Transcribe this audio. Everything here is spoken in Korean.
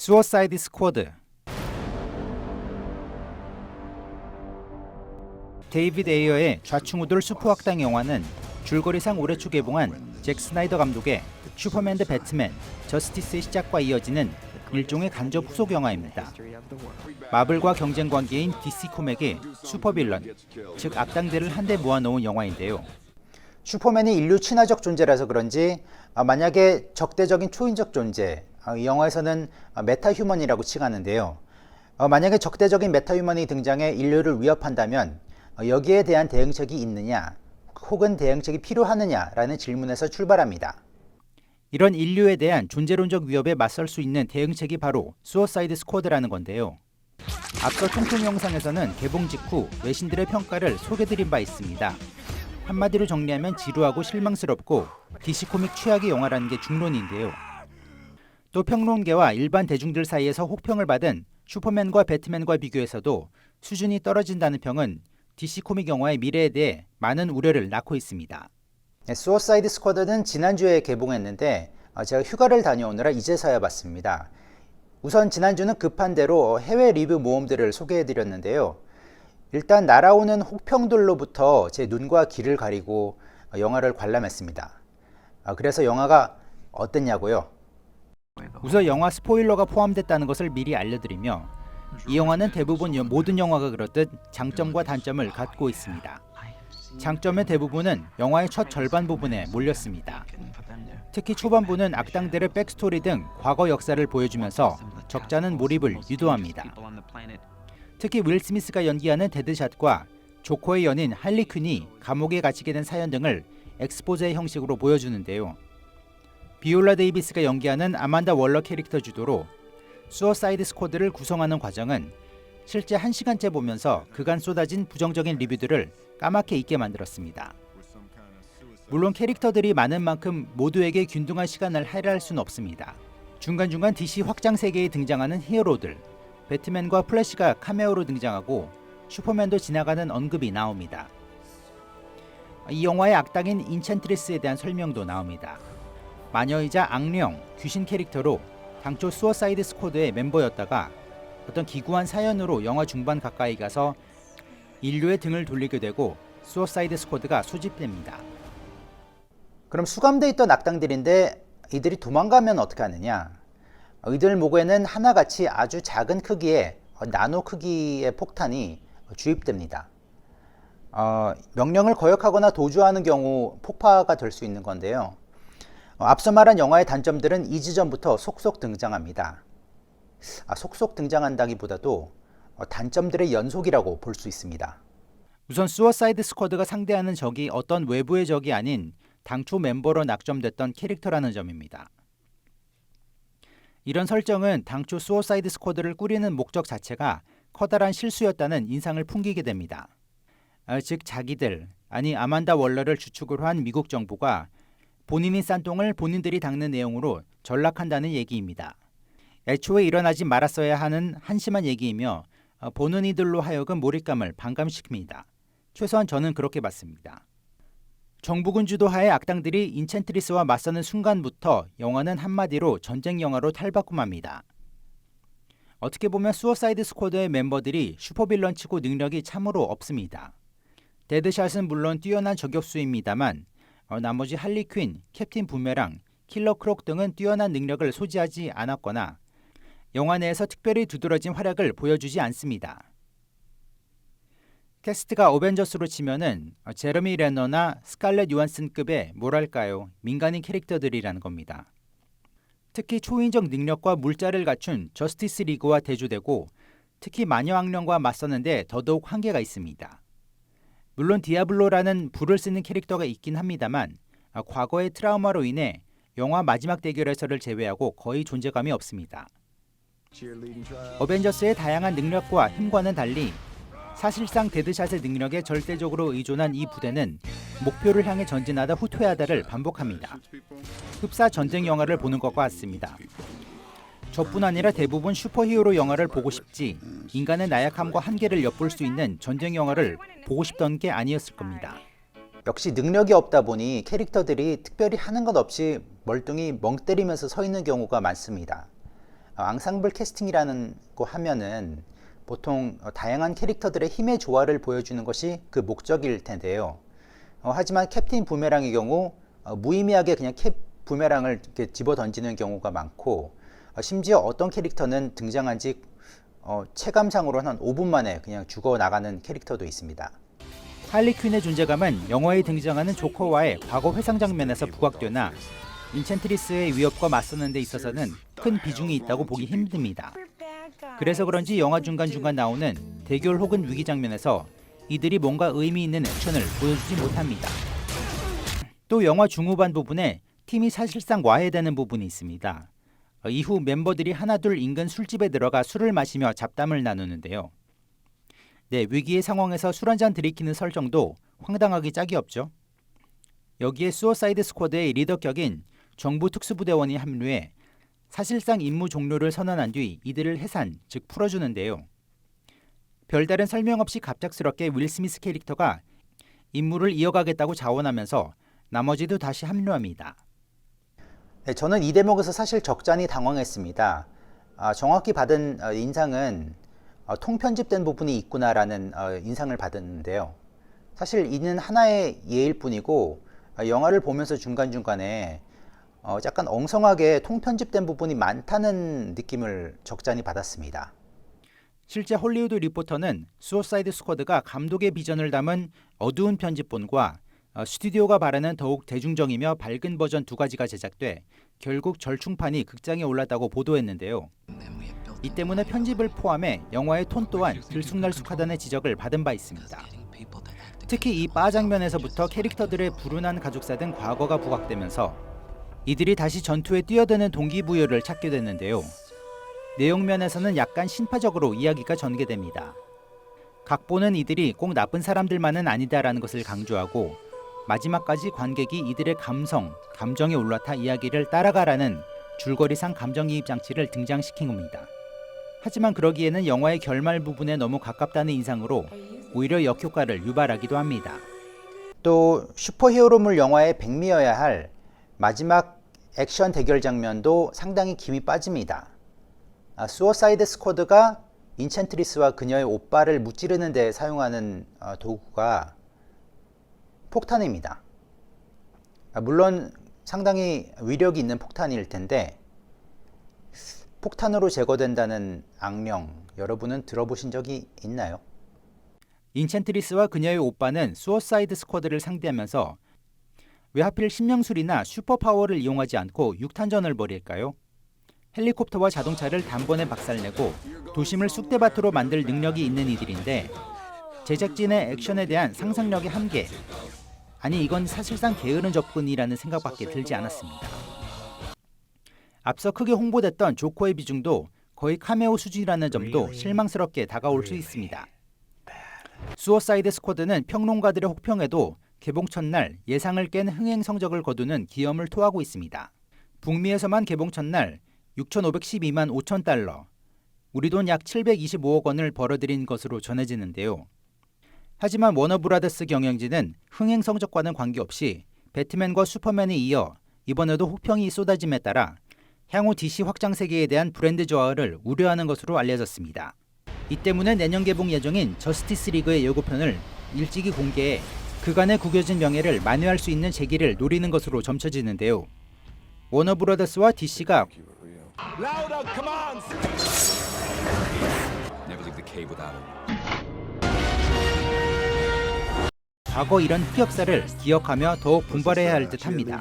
수어사이드 스쿼드. 데이비드 에이어의 좌충우돌 슈퍼악당 영화는 줄거리상 올해 초 개봉한 잭 스나이더 감독의 슈퍼맨 대 배트맨, 저스티스의 시작과 이어지는 일종의 간접 후속 영화입니다. 마블과 경쟁 관계인 DC 코믹의 슈퍼빌런, 즉 악당들을 한데 모아놓은 영화인데요. 슈퍼맨이 인류 친화적 존재라서 그런지 만약에 적대적인 초인적 존재, 이 영화에서는 메타휴먼이라고 칭하는데요. 만약에 적대적인 메타휴먼이 등장해 인류를 위협한다면 여기에 대한 대응책이 있느냐, 혹은 대응책이 필요하느냐라는 질문에서 출발합니다. 이런 인류에 대한 존재론적 위협에 맞설 수 있는 대응책이 바로 수어사이드 스쿼드라는 건데요. 앞서 통통 영상에서는 개봉 직후 외신들의 평가를 소개드린 바 있습니다. 한마디로 정리하면 지루하고 실망스럽고 DC 코믹 최악의 영화라는 게 중론인데요. 또 평론계와 일반 대중들 사이에서 혹평을 받은 슈퍼맨과 배트맨과 비교해서도 수준이 떨어진다는 평은 DC 코믹 영화의 미래에 대해 많은 우려를 낳고 있습니다. 수어사이드 스쿼드는 지난주에 개봉했는데 제가 휴가를 다녀오느라 이제서야 봤습니다. 우선 지난주는 급한 대로 해외 리뷰 모험들을 소개해드렸는데요. 일단 날아오는 혹평들로부터 제 눈과 귀를 가리고 영화를 관람했습니다. 그래서 영화가 어땠냐고요? 우선 영화 스포일러가 포함됐다는 것을 미리 알려드리며, 이 영화는 대부분 모든 영화가 그렇듯 장점과 단점을 갖고 있습니다. 장점의 대부분은 영화의 첫 절반 부분에 몰렸습니다. 특히 초반부는 악당들의 백스토리 등 과거 역사를 보여주면서 적잖은 몰입을 유도합니다. 특히 윌 스미스가 연기하는 데드샷과 조커의 연인 할리 퀸이 감옥에 갇히게 된 사연 등을 엑스포제 형식으로 보여주는데요. 비올라 데이비스가 연기하는 아만다 월러 캐릭터 주도로 수어사이드 스쿼드를 구성하는 과정은 실제 1시간째 보면서 그간 쏟아진 부정적인 리뷰들을 까맣게 잊게 만들었습니다. 물론 캐릭터들이 많은 만큼 모두에게 균등한 시간을 할애할 수는 없습니다. 중간중간 DC 확장 세계에 등장하는 히어로들, 배트맨과 플래시가 카메오로 등장하고 슈퍼맨도 지나가는 언급이 나옵니다. 이 영화의 악당인 인챈트리스에 대한 설명도 나옵니다. 마녀이자 악령, 귀신 캐릭터로 당초 수어사이드 스쿼드의 멤버였다가 어떤 기구한 사연으로 영화 중반 가까이 가서 인류의 등을 돌리게 되고 수어사이드 스쿼드가 소집됩니다. 그럼 수감돼 있던 악당들인데 이들이 도망가면 어떻게 하느냐? 이들 목에는 하나같이 아주 작은 크기의 나노 크기의 폭탄이 주입됩니다. 명령을 거역하거나 도주하는 경우 폭파가 될 수 있는 건데요. 앞서 말한 영화의 단점들은 이지전부터 속속 등장합니다. 속속 등장한다기보다도 단점들의 연속이라고 볼 수 있습니다. 우선 수어사이드 스쿼드가 상대하는 적이 어떤 외부의 적이 아닌 당초 멤버로 낙점됐던 캐릭터라는 점입니다. 이런 설정은 당초 수어사이드 스쿼드를 꾸리는 목적 자체가 커다란 실수였다는 인상을 풍기게 됩니다. 즉 자기들, 아니 아만다 월러를 주축으로 한 미국 정부가 본인이 싼 똥을 본인들이 닦는 내용으로 전락한다는 얘기입니다. 애초에 일어나지 말았어야 하는 한심한 얘기이며 보는 이들로 하여금 몰입감을 반감시킵니다. 최소한 저는 그렇게 봤습니다. 정부군 주도하에 악당들이 인챈트리스와 맞서는 순간부터 영화는 한마디로 전쟁 영화로 탈바꿈합니다. 어떻게 보면 수어사이드 스쿼드의 멤버들이 슈퍼빌런치고 능력이 참으로 없습니다. 데드샷은 물론 뛰어난 저격수입니다만 나머지 할리 퀸, 캡틴 부메랑, 킬러 크록 등은 뛰어난 능력을 소지하지 않았거나 영화 내에서 특별히 두드러진 활약을 보여주지 않습니다. 캐스트가 어벤져스로 치면은 제러미 레너나 스칼렛 요한슨급의 뭐랄까요, 민간인 캐릭터들이라는 겁니다. 특히 초인적 능력과 물자를 갖춘 저스티스 리그와 대조되고 특히 마녀 악령과 맞서는데 더더욱 한계가 있습니다. 물론 디아블로라는 불을 쓰는 캐릭터가 있긴 합니다만 과거의 트라우마로 인해 영화 마지막 대결에서를 제외하고 거의 존재감이 없습니다. 어벤져스의 다양한 능력과 힘과는 달리 사실상 데드샷의 능력에 절대적으로 의존한 이 부대는 목표를 향해 전진하다 후퇴하다를 반복합니다. 흡사 전쟁 영화를 보는 것과 같습니다. 저뿐 아니라 대부분 슈퍼히어로 영화를 보고 싶지 인간의 나약함과 한계를 엿볼 수 있는 전쟁 영화를 보고 싶던 게 아니었을 겁니다. 역시 능력이 없다 보니 캐릭터들이 특별히 하는 것 없이 멀뚱히 멍 때리면서 서 있는 경우가 많습니다. 앙상블 캐스팅이라는 거 하면은 보통 다양한 캐릭터들의 힘의 조화를 보여주는 것이 그 목적일 텐데요. 하지만 캡틴 부메랑의 경우 무의미하게 그냥 캡 부메랑을 이렇게 집어 던지는 경우가 많고, 심지어 어떤 캐릭터는 등장한 지 체감상으로는 한 5분 만에 그냥 죽어 나가는 캐릭터도 있습니다. 할리퀸의 존재감은 영화에 등장하는 조커와의 과거 회상 장면에서 부각되나 인챈트리스의 위협과 맞서는 데 있어서는 큰 비중이 있다고 보기 힘듭니다. 그래서 그런지 영화 중간중간 나오는 대결 혹은 위기 장면에서 이들이 뭔가 의미 있는 액션을 보여주지 못합니다. 또 영화 중후반 부분에 팀이 사실상 와해되는 부분이 있습니다. 이후 멤버들이 하나둘 인근 술집에 들어가 술을 마시며 잡담을 나누는데요. 네, 위기의 상황에서 술 한잔 들이키는 설정도 황당하기 짝이 없죠. 여기에 수어사이드 스쿼드의 리더격인 정부 특수부대원이 합류해 사실상 임무 종료를 선언한 뒤 이들을 해산, 즉 풀어주는데요. 별다른 설명 없이 갑작스럽게 윌 스미스 캐릭터가 임무를 이어가겠다고 자원하면서 나머지도 다시 합류합니다. 네, 저는 이 대목에서 사실 적잖이 당황했습니다. 정확히 받은 인상은 통편집된 부분이 있구나라는 인상을 받았는데요. 사실 이는 하나의 예일 뿐이고, 영화를 보면서 중간중간에 약간 엉성하게 통편집된 부분이 많다는 느낌을 적잖이 받았습니다. 실제 홀리우드 리포터는 수어사이드 스쿼드가 감독의 비전을 담은 어두운 편집본과 스튜디오가 바라는 더욱 대중적이며 밝은 버전 두 가지가 제작돼 결국 절충판이 극장에 올랐다고 보도했는데요. 이 때문에 편집을 포함해 영화의 톤 또한 들쑥날쑥하다는 지적을 받은 바 있습니다. 특히 이 바 장면에서부터 캐릭터들의 불운한 가족사 등 과거가 부각되면서 이들이 다시 전투에 뛰어드는 동기부여를 찾게 됐는데요. 내용면에서는 약간 신파적으로 이야기가 전개됩니다. 각본은 이들이 꼭 나쁜 사람들만은 아니다라는 것을 강조하고 마지막까지 관객이 이들의 감정에 올라타 이야기를 따라가라는 줄거리상 감정이입 장치를 등장시킨 겁니다. 하지만 그러기에는 영화의 결말 부분에 너무 가깝다는 인상으로 오히려 역효과를 유발하기도 합니다. 또 슈퍼히어로물 영화의 백미여야 할 마지막 액션 대결 장면도 상당히 김이 빠집니다. 수어사이드 스쿼드가 인챈트리스와 그녀의 오빠를 무찌르는 데 사용하는 도구가 폭탄입니다. 물론 상당히 위력이 있는 폭탄일 텐데, 폭탄으로 제거된다는 악령, 여러분은 들어보신 적이 있나요? 인챈트리스와 그녀의 오빠는 수어사이드 스쿼드를 상대하면서 왜 하필 심령술이나 슈퍼파워를 이용하지 않고 육탄전을 벌일까요? 헬리콥터와 자동차를 단번에 박살내고 도심을 쑥대밭으로 만들 능력이 있는 이들인데 제작진의 액션에 대한 상상력의 한계, 아니 이건 사실상 게으른 접근이라는 생각밖에 들지 않았습니다. 앞서 크게 홍보됐던 조커의 비중도 거의 카메오 수준이라는 점도 실망스럽게 다가올 수 있습니다. 수어사이드 스쿼드는 평론가들의 혹평에도 개봉 첫날 예상을 깬 흥행 성적을 거두는 기염을 토하고 있습니다. 북미에서만 개봉 첫날 6,512만 5천 달러, 우리 돈 약 725억 원을 벌어들인 것으로 전해지는데요. 하지만 워너브라더스 경영진은 흥행 성적과는 관계없이 배트맨과 슈퍼맨에 이어 이번에도 혹평이 쏟아짐에 따라 향후 DC 확장 세계에 대한 브랜드 저하를 우려하는 것으로 알려졌습니다. 이 때문에 내년 개봉 예정인 저스티스 리그의 예고편을 일찍이 공개해 그간의 구겨진 명예를 만회할 수 있는 재기를 노리는 것으로 점쳐지는데요. 워너브라더스와 DC가 과거 이런 흑역사를 기억하며 더욱 분발해야 할 듯합니다.